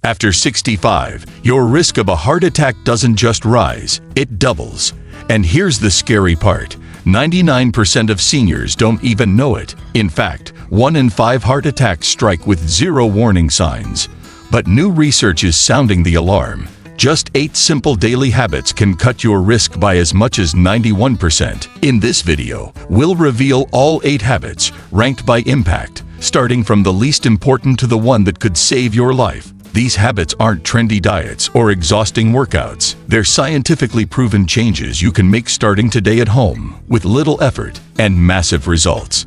After 65, your risk of a heart attack doesn't just rise, it doubles. And here's the scary part. 99% of seniors don't even know it. In fact, 1 in 5 heart attacks strike with 0 warning signs. But new research is sounding the alarm. Just 8 simple daily habits can cut your risk by as much as 91%. In this video, we'll reveal all 8 habits, ranked by impact, starting from the least important to the one that could save your life. These habits aren't trendy diets or exhausting workouts. They're scientifically proven changes you can make starting today at home, with little effort and massive results.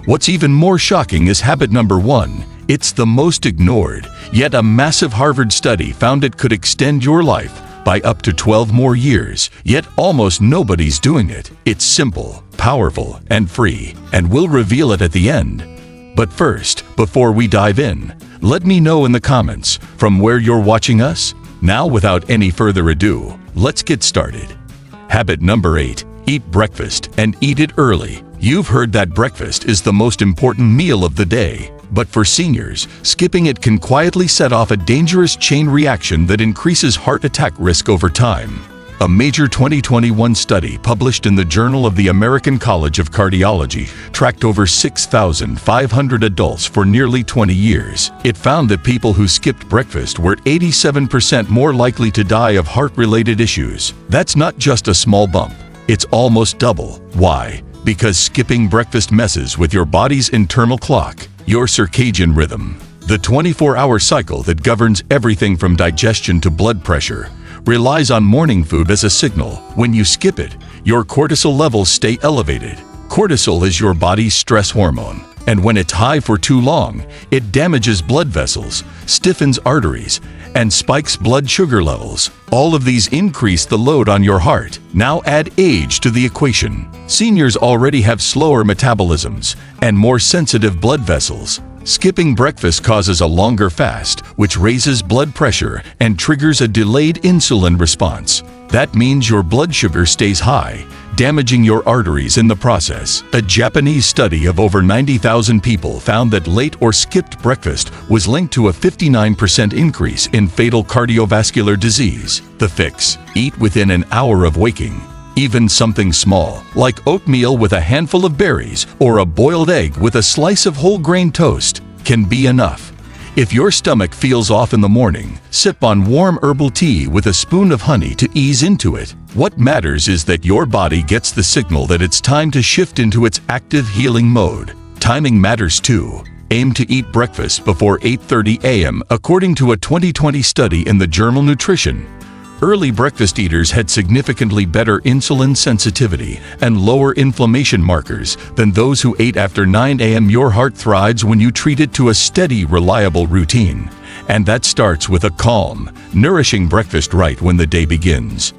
What's even more shocking is habit number 1. It's the most ignored, yet a massive Harvard study found it could extend your life by up to 12 more years, yet almost nobody's doing it. It's simple, powerful, and free, and we'll reveal it at the end. But first, before we dive in, let me know in the comments from where you're watching us. Now, without any further ado, let's get started. Habit number 8. Eat breakfast and eat it early. You've heard that breakfast is the most important meal of the day. But for seniors, skipping it can quietly set off a dangerous chain reaction that increases heart attack risk over time. A major 2021 study published in the Journal of the American College of Cardiology tracked over 6,500 adults for nearly 20 years. It found that people who skipped breakfast were 87% more likely to die of heart-related issues. That's not just a small bump. It's almost double. Why? Because skipping breakfast messes with your body's internal clock, your circadian rhythm. The 24-hour cycle that governs everything from digestion to blood pressure relies on morning food as a signal. When you skip it, your cortisol levels stay elevated. Cortisol is your body's stress hormone, and when it's high for too long, it damages blood vessels, stiffens arteries, and spikes blood sugar levels. All of these increase the load on your heart. Now add age to the equation. Seniors already have slower metabolisms and more sensitive blood vessels. Skipping breakfast causes a longer fast, which raises blood pressure and triggers a delayed insulin response. That means your blood sugar stays high, damaging your arteries in the process. A Japanese study of over 90,000 people found that late or skipped breakfast was linked to a 59% increase in fatal cardiovascular disease. The fix: eat within an hour of waking. Even something small, like oatmeal with a handful of berries or a boiled egg with a slice of whole grain toast, can be enough. If your stomach feels off in the morning, sip on warm herbal tea with a spoon of honey to ease into it. What matters is that your body gets the signal that it's time to shift into its active healing mode. Timing matters too. Aim to eat breakfast before 8:30 a.m. according to a 2020 study in the journal Nutrition. Early breakfast eaters had significantly better insulin sensitivity and lower inflammation markers than those who ate after 9 a.m. Your heart thrives when you treat it to a steady, reliable routine. And that starts with a calm, nourishing breakfast right when the day begins.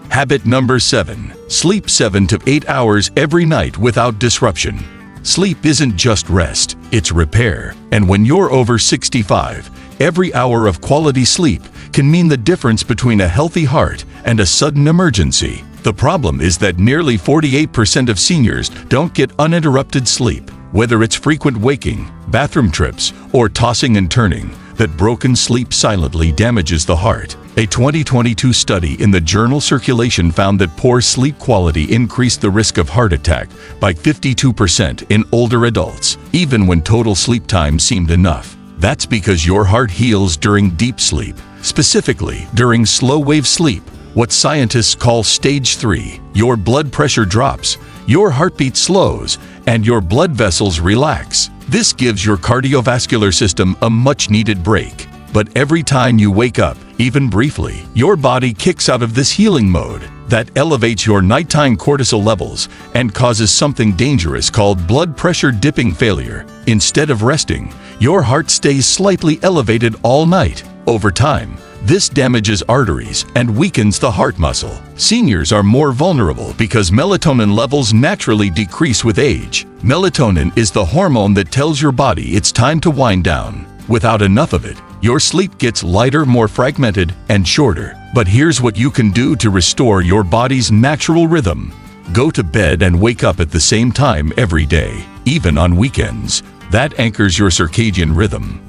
Habit number 7. Sleep 7 to 8 hours every night without disruption. Sleep isn't just rest, it's repair. And when you're over 65, every hour of quality sleep can mean the difference between a healthy heart and a sudden emergency. The problem is that nearly 48% of seniors don't get uninterrupted sleep. Whether it's frequent waking, bathroom trips, or tossing and turning, that broken sleep silently damages the heart. A 2022 study in the journal Circulation found that poor sleep quality increased the risk of heart attack by 52% in older adults, even when total sleep time seemed enough. That's because your heart heals during deep sleep, specifically during slow-wave sleep, what scientists call stage 3. Your blood pressure drops, your heartbeat slows, and your blood vessels relax. This gives your cardiovascular system a much-needed break. But every time you wake up, even briefly, your body kicks out of this healing mode. That elevates your nighttime cortisol levels and causes something dangerous called blood pressure dipping failure. Instead of resting, your heart stays slightly elevated all night. Over time, this damages arteries and weakens the heart muscle. Seniors are more vulnerable because melatonin levels naturally decrease with age. Melatonin is the hormone that tells your body it's time to wind down. Without enough of it, your sleep gets lighter, more fragmented, and shorter. But here's what you can do to restore your body's natural rhythm. Go to bed and wake up at the same time every day, even on weekends. That anchors your circadian rhythm.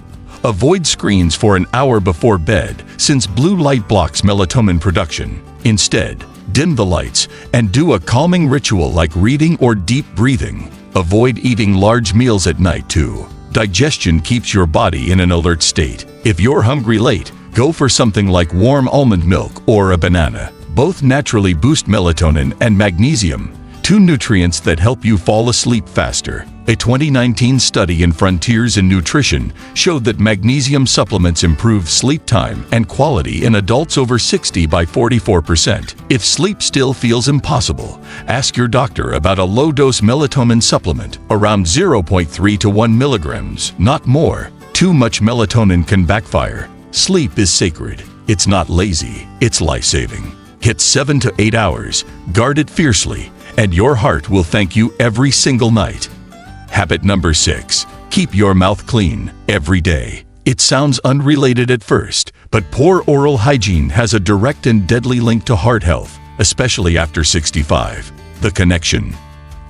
Avoid screens for an hour before bed since blue light blocks melatonin production. Instead, dim the lights and do a calming ritual like reading or deep breathing. Avoid eating large meals at night too. Digestion keeps your body in an alert state. If you're hungry late, go for something like warm almond milk or a banana. Both naturally boost melatonin and magnesium, two nutrients that help you fall asleep faster. A 2019 study in Frontiers in Nutrition showed that magnesium supplements improve sleep time and quality in adults over 60 by 44%. If sleep still feels impossible, ask your doctor about a low-dose melatonin supplement, around 0.3 to 1 milligrams, not more. Too much melatonin can backfire. Sleep is sacred. It's not lazy, it's life-saving. Get 7 to 8 hours, guard it fiercely, and your heart will thank you every single night. Habit number 6. Keep your mouth clean every day. It sounds unrelated at first, but poor oral hygiene has a direct and deadly link to heart health, especially after 65. The connection.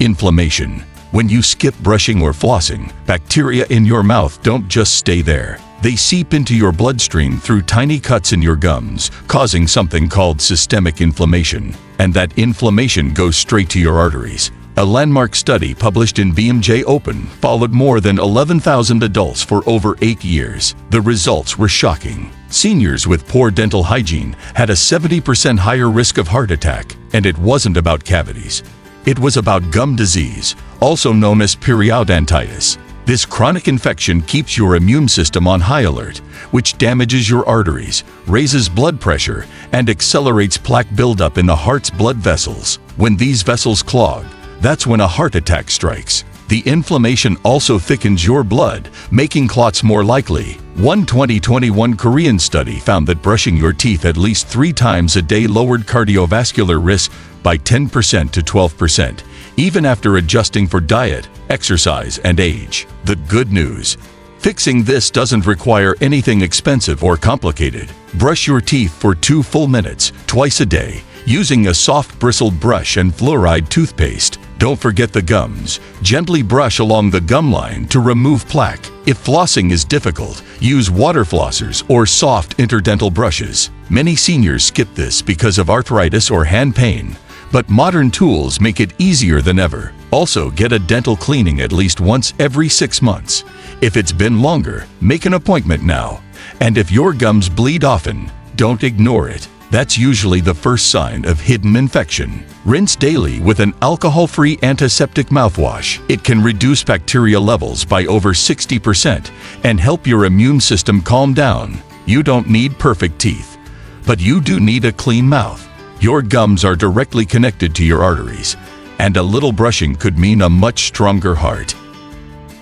Inflammation. When you skip brushing or flossing, bacteria in your mouth don't just stay there. They seep into your bloodstream through tiny cuts in your gums, causing something called systemic inflammation. And that inflammation goes straight to your arteries. A landmark study published in BMJ Open followed more than 11,000 adults for over 8 years. The results were shocking. Seniors with poor dental hygiene had a 70% higher risk of heart attack, and it wasn't about cavities. It was about gum disease, also known as periodontitis. This chronic infection keeps your immune system on high alert, which damages your arteries, raises blood pressure, and accelerates plaque buildup in the heart's blood vessels. When these vessels clog, that's when a heart attack strikes. The inflammation also thickens your blood, making clots more likely. One 2021 Korean study found that brushing your teeth at least 3 times a day lowered cardiovascular risk by 10% to 12%, even after adjusting for diet, exercise, and age. The good news: fixing this doesn't require anything expensive or complicated. Brush your teeth for 2 full minutes, twice a day, using a soft bristled brush and fluoride toothpaste. Don't forget the gums. Gently brush along the gum line to remove plaque. If flossing is difficult, use water flossers or soft interdental brushes. Many seniors skip this because of arthritis or hand pain, but modern tools make it easier than ever. Also, get a dental cleaning at least once every 6 months. If it's been longer, make an appointment now. And if your gums bleed often, don't ignore it. That's usually the first sign of hidden infection. Rinse daily with an alcohol-free antiseptic mouthwash. It can reduce bacteria levels by over 60% and help your immune system calm down. You don't need perfect teeth, but you do need a clean mouth. Your gums are directly connected to your arteries, and a little brushing could mean a much stronger heart.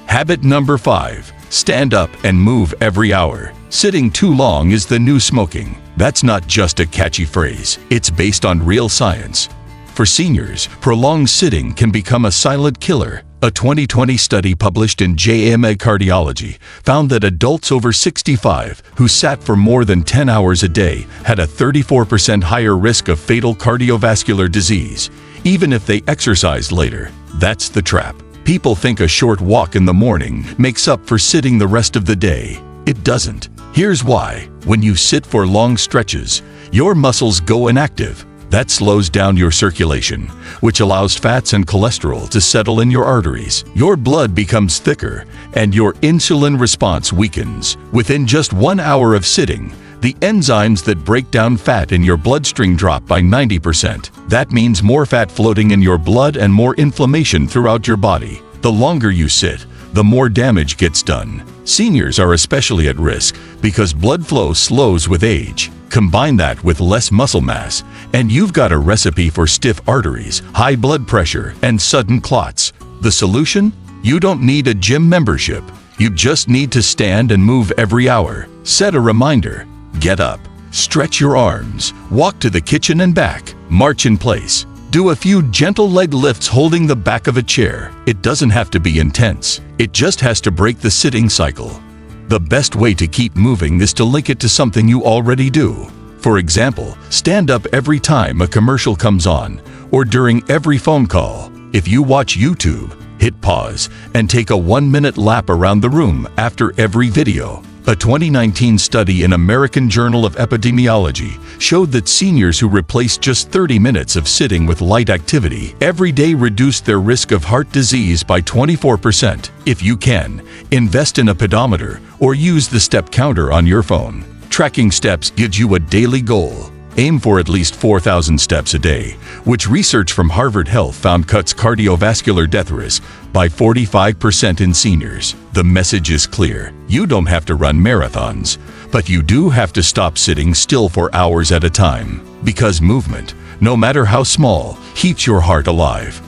Habit number 5. Stand up and move every hour. Sitting too long is the new smoking. That's not just a catchy phrase. It's based on real science. For seniors, prolonged sitting can become a silent killer. A 2020 study published in JAMA Cardiology found that adults over 65 who sat for more than 10 hours a day had a 34% higher risk of fatal cardiovascular disease, even if they exercised later. That's the trap. People think a short walk in the morning makes up for sitting the rest of the day. It doesn't. Here's why. When you sit for long stretches, your muscles go inactive. That slows down your circulation, which allows fats and cholesterol to settle in your arteries. Your blood becomes thicker, and your insulin response weakens. Within just 1 hour of sitting, the enzymes that break down fat in your bloodstream drop by 90%. That means more fat floating in your blood and more inflammation throughout your body. The longer you sit, the more damage gets done. Seniors are especially at risk because blood flow slows with age. Combine that with less muscle mass, and you've got a recipe for stiff arteries, high blood pressure, and sudden clots. The solution? You don't need a gym membership. You just need to stand and move every hour. Set a reminder. Get up. Stretch your arms. Walk to the kitchen and back. March in place. Do a few gentle leg lifts holding the back of a chair. It doesn't have to be intense. It just has to break the sitting cycle. The best way to keep moving is to link it to something you already do. For example, stand up every time a commercial comes on, or during every phone call. If you watch YouTube, hit pause and take a 1-minute lap around the room after every video. A 2019 study in American Journal of Epidemiology showed that seniors who replaced just 30 minutes of sitting with light activity every day reduced their risk of heart disease by 24%. If you can, invest in a pedometer or use the step counter on your phone. Tracking steps gives you a daily goal. Aim for at least 4,000 steps a day, which research from Harvard Health found cuts cardiovascular death risk by 45% in seniors. The message is clear. You don't have to run marathons, but you do have to stop sitting still for hours at a time. Because movement, no matter how small, keeps your heart alive.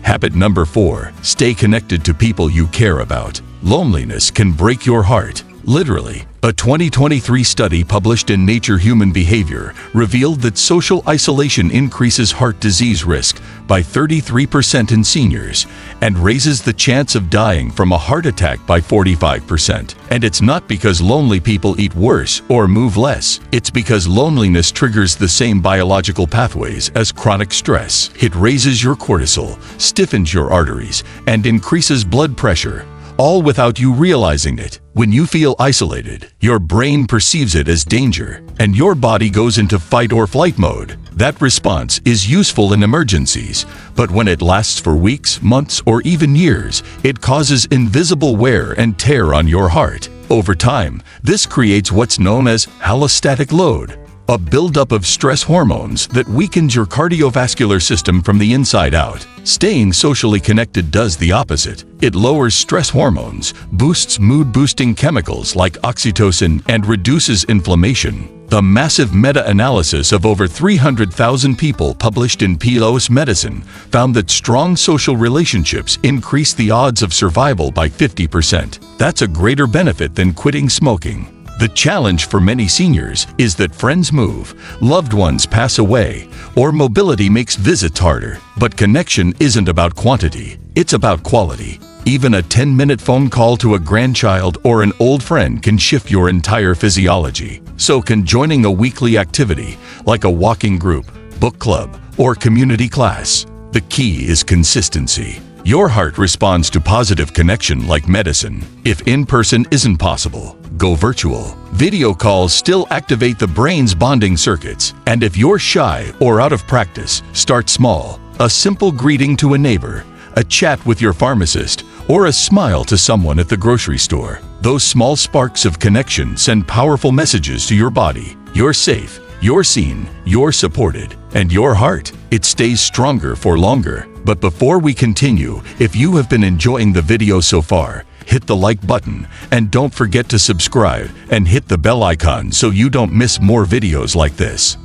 Habit number 4, stay connected to people you care about. Loneliness can break your heart, literally. A 2023 study published in Nature Human Behavior revealed that social isolation increases heart disease risk by 33% in seniors and raises the chance of dying from a heart attack by 45%. And it's not because lonely people eat worse or move less. It's because loneliness triggers the same biological pathways as chronic stress. It raises your cortisol, stiffens your arteries, and increases blood pressure, all without you realizing it. When you feel isolated, your brain perceives it as danger, and your body goes into fight or flight mode. That response is useful in emergencies, but when it lasts for weeks, months, or even years, it causes invisible wear and tear on your heart. Over time, this creates what's known as allostatic load, a buildup of stress hormones that weakens your cardiovascular system from the inside out. Staying socially connected does the opposite. It lowers stress hormones, boosts mood-boosting chemicals like oxytocin, and reduces inflammation. The massive meta-analysis of over 300,000 people published in PLOS Medicine found that strong social relationships increase the odds of survival by 50%. That's a greater benefit than quitting smoking. The challenge for many seniors is that friends move, loved ones pass away, or mobility makes visits harder. But connection isn't about quantity, it's about quality. Even a 10-minute phone call to a grandchild or an old friend can shift your entire physiology. So can joining a weekly activity, like a walking group, book club, or community class. The key is consistency. Your heart responds to positive connection like medicine. If in-person isn't possible, go virtual. Video calls still activate the brain's bonding circuits. And if you're shy or out of practice, start small. A simple greeting to a neighbor, a chat with your pharmacist, or a smile to someone at the grocery store. Those small sparks of connection send powerful messages to your body. You're safe, you're seen, you're supported, and your heart, it stays stronger for longer. But before we continue, if you have been enjoying the video so far, hit the like button and don't forget to subscribe and hit the bell icon so you don't miss more videos like this.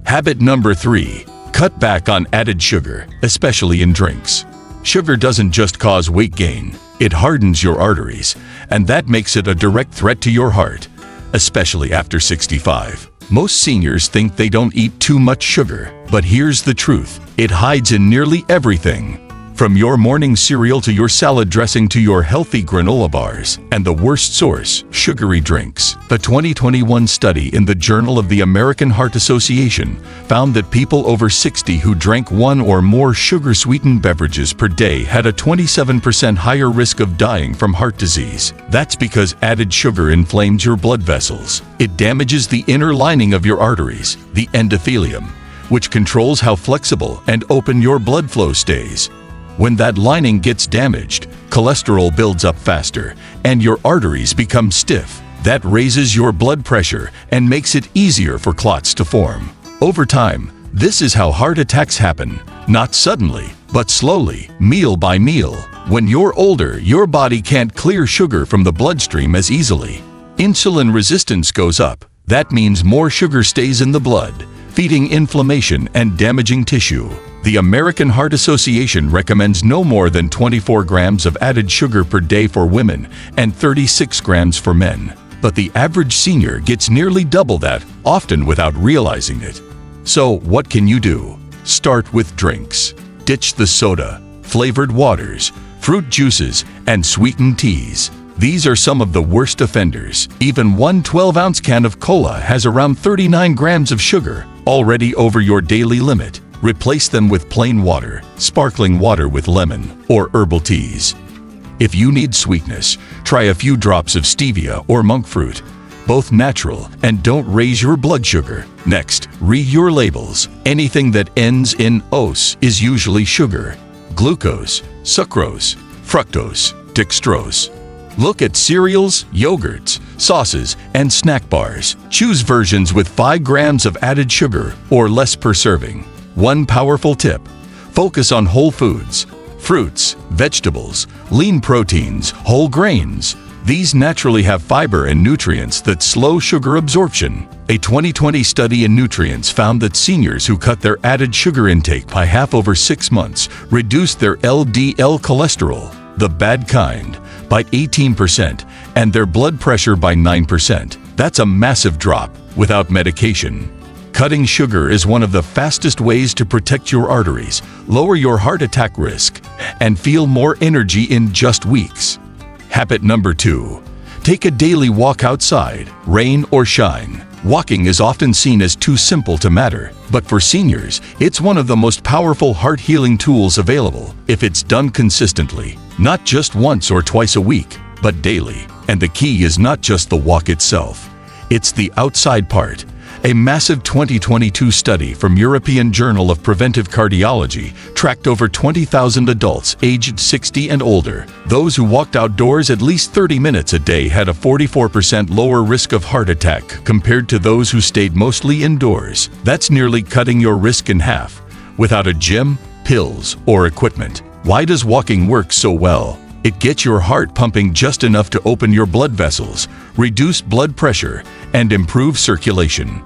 Habit number 3, cut back on added sugar, especially in drinks. Sugar doesn't just cause weight gain, it hardens your arteries, and that makes it a direct threat to your heart, especially after 65. Most seniors think they don't eat too much sugar, but here's the truth. It hides in nearly everything. From your morning cereal to your salad dressing to your healthy granola bars. And the worst source, sugary drinks. The 2021 study in the Journal of the American Heart Association found that people over 60 who drank one or more sugar-sweetened beverages per day had a 27% higher risk of dying from heart disease. That's because added sugar inflames your blood vessels. It damages the inner lining of your arteries, the endothelium, which controls how flexible and open your blood flow stays. When that lining gets damaged, cholesterol builds up faster, and your arteries become stiff. That raises your blood pressure and makes it easier for clots to form. Over time, this is how heart attacks happen, not suddenly, but slowly, meal by meal. When you're older, your body can't clear sugar from the bloodstream as easily. Insulin resistance goes up. That means more sugar stays in the blood, feeding inflammation and damaging tissue. The American Heart Association recommends no more than 24 grams of added sugar per day for women and 36 grams for men. But the average senior gets nearly double that, often without realizing it. So what can you do? Start with drinks. Ditch the soda, flavored waters, fruit juices, and sweetened teas. These are some of the worst offenders. Even one 12-ounce can of cola has around 39 grams of sugar, already over your daily limit. Replace them with plain water, sparkling water with lemon, or herbal teas. If you need sweetness, try a few drops of stevia or monk fruit. Both natural and don't raise your blood sugar. Next, read your labels. Anything that ends in "ose" is usually sugar. Glucose, sucrose, fructose, dextrose. Look at cereals, yogurts, sauces, and snack bars. Choose versions with 5 grams of added sugar or less per serving. One powerful tip: focus on whole foods, fruits, vegetables, lean proteins, whole grains. These naturally have fiber and nutrients that slow sugar absorption. A 2020 study in Nutrients found that seniors who cut their added sugar intake by half over 6 months reduced their LDL cholesterol, the bad kind, by 18% and their blood pressure by 9%. That's a massive drop without medication. Cutting sugar is one of the fastest ways to protect your arteries, lower your heart attack risk, and feel more energy in just weeks. Habit number 2. Take a daily walk outside, rain or shine. Walking is often seen as too simple to matter, but for seniors, it's one of the most powerful heart-healing tools available if it's done consistently, not just once or twice a week, but daily. And the key is not just the walk itself, it's the outside part. A massive 2022 study from European Journal of Preventive Cardiology tracked over 20,000 adults aged 60 and older. Those who walked outdoors at least 30 minutes a day had a 44% lower risk of heart attack compared to those who stayed mostly indoors. That's nearly cutting your risk in half, without a gym, pills, or equipment. Why does walking work so well? It gets your heart pumping just enough to open your blood vessels, reduce blood pressure, and improve circulation.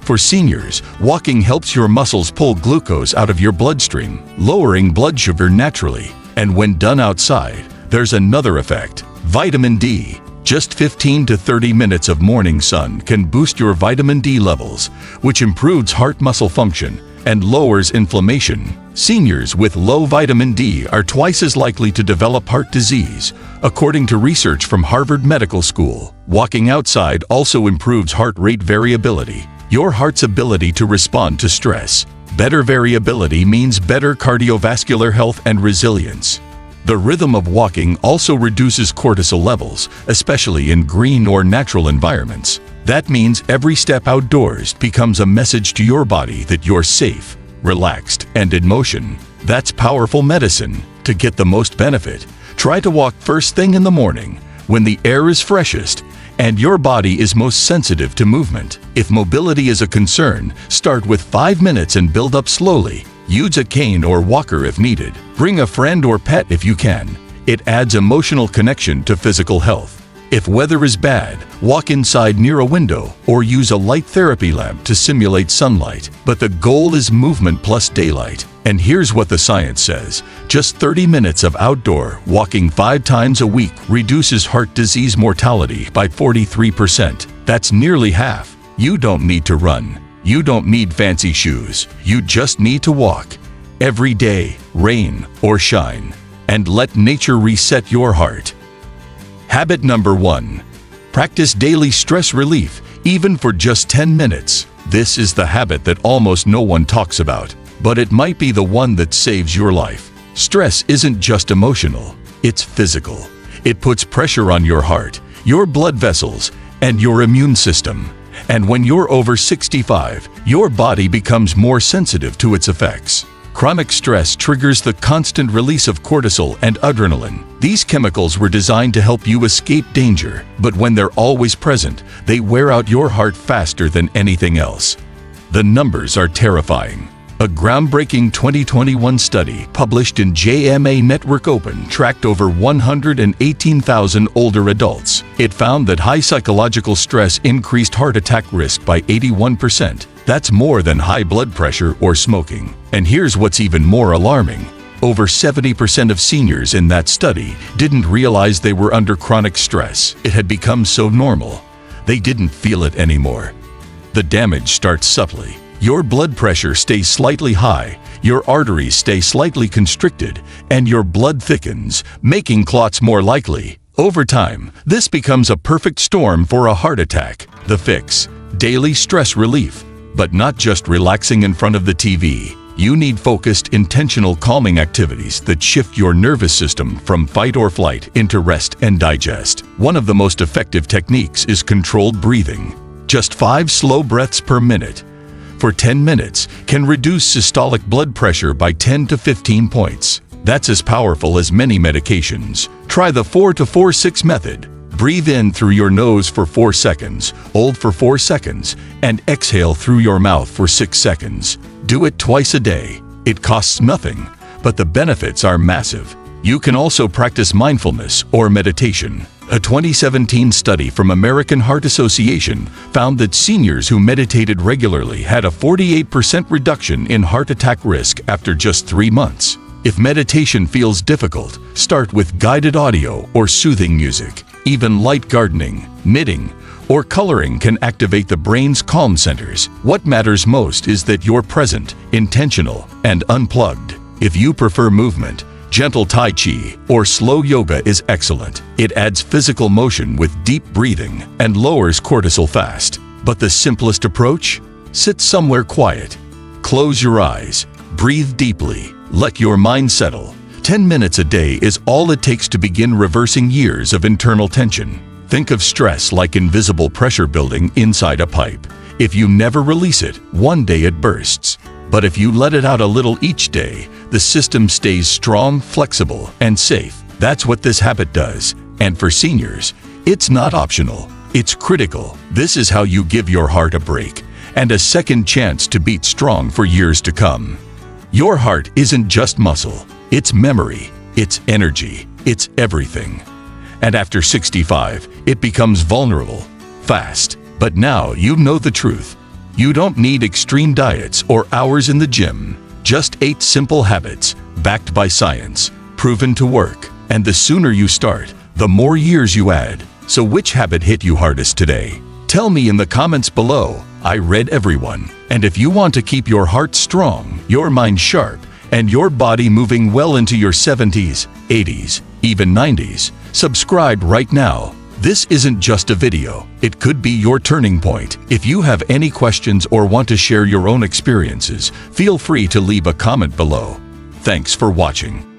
For seniors, walking helps your muscles pull glucose out of your bloodstream, lowering blood sugar naturally. And when done outside, there's another effect: vitamin D. Just 15 to 30 minutes of morning sun can boost your vitamin D levels, which improves heart muscle function and lowers inflammation. Seniors with low vitamin D are twice as likely to develop heart disease, according to research from Harvard Medical School. Walking outside also improves heart rate variability, your heart's ability to respond to stress. Better variability means better cardiovascular health and resilience. The rhythm of walking also reduces cortisol levels, especially in green or natural environments. That means every step outdoors becomes a message to your body that you're safe, relaxed, and in motion. That's powerful medicine. To get the most benefit, try to walk first thing in the morning, when the air is freshest and your body is most sensitive to movement. If mobility is a concern, start with 5 minutes and build up slowly. Use a cane or walker if needed. Bring a friend or pet if you can. It adds emotional connection to physical health. If weather is bad, walk inside near a window or use a light therapy lamp to simulate sunlight. But the goal is movement plus daylight. And here's what the science says: just 30 minutes of outdoor walking 5 times a week reduces heart disease mortality by 43%. That's nearly half. You don't need to run. You don't need fancy shoes. You just need to walk. Every day, rain or shine. And let nature reset your heart. Habit number 1. Practice daily stress relief, even for just 10 minutes. This is the habit that almost no one talks about, but it might be the one that saves your life. Stress isn't just emotional, it's physical. It puts pressure on your heart, your blood vessels, and your immune system. And when you're over 65, your body becomes more sensitive to its effects. Chronic stress triggers the constant release of cortisol and adrenaline. These chemicals were designed to help you escape danger, but when they're always present, they wear out your heart faster than anything else. The numbers are terrifying. A groundbreaking 2021 study published in JAMA Network Open tracked over 118,000 older adults. It found that high psychological stress increased heart attack risk by 81%. That's more than high blood pressure or smoking. And here's what's even more alarming. Over 70% of seniors in that study didn't realize they were under chronic stress. It had become so normal, they didn't feel it anymore. The damage starts subtly. Your blood pressure stays slightly high, your arteries stay slightly constricted, and your blood thickens, making clots more likely. Over time, this becomes a perfect storm for a heart attack. The fix: daily stress relief. But not just relaxing in front of the TV. You need focused, intentional calming activities that shift your nervous system from fight or flight into rest and digest. One of the most effective techniques is controlled breathing. Just 5 slow breaths per minute for 10 minutes can reduce systolic blood pressure by 10 to 15 points. That's as powerful as many medications. Try the 4-4-6 method. Breathe in through your nose for 4 seconds, hold for 4 seconds, and exhale through your mouth for 6 seconds. Do it twice a day. It costs nothing, but the benefits are massive. You can also practice mindfulness or meditation. A 2017 study from American Heart Association found that seniors who meditated regularly had a 48% reduction in heart attack risk after just 3 months. If meditation feels difficult, start with guided audio or soothing music. Even light gardening, knitting, or coloring can activate the brain's calm centers. What matters most is that you're present, intentional, and unplugged. If you prefer movement, gentle Tai Chi or slow yoga is excellent. It adds physical motion with deep breathing and lowers cortisol fast. But the simplest approach? Sit somewhere quiet. Close your eyes. Breathe deeply. Let your mind settle. 10 minutes a day is all it takes to begin reversing years of internal tension. Think of stress like invisible pressure building inside a pipe. If you never release it, one day it bursts. But if you let it out a little each day, the system stays strong, flexible, and safe. That's what this habit does. And for seniors, it's not optional. It's critical. This is how you give your heart a break and a second chance to beat strong for years to come. Your heart isn't just muscle. It's memory, it's energy, it's everything. And after 65, it becomes vulnerable, fast. But now you know the truth. You don't need extreme diets or hours in the gym. Just 8 simple habits, backed by science, proven to work. And the sooner you start, the more years you add. So which habit hit you hardest today? Tell me in the comments below. I read everyone. And if you want to keep your heart strong, your mind sharp, and your body moving well into your 70s, 80s, even 90s, subscribe right now. This isn't just a video. It could be your turning point. If you have any questions or want to share your own experiences, feel free to leave a comment below. Thanks for watching.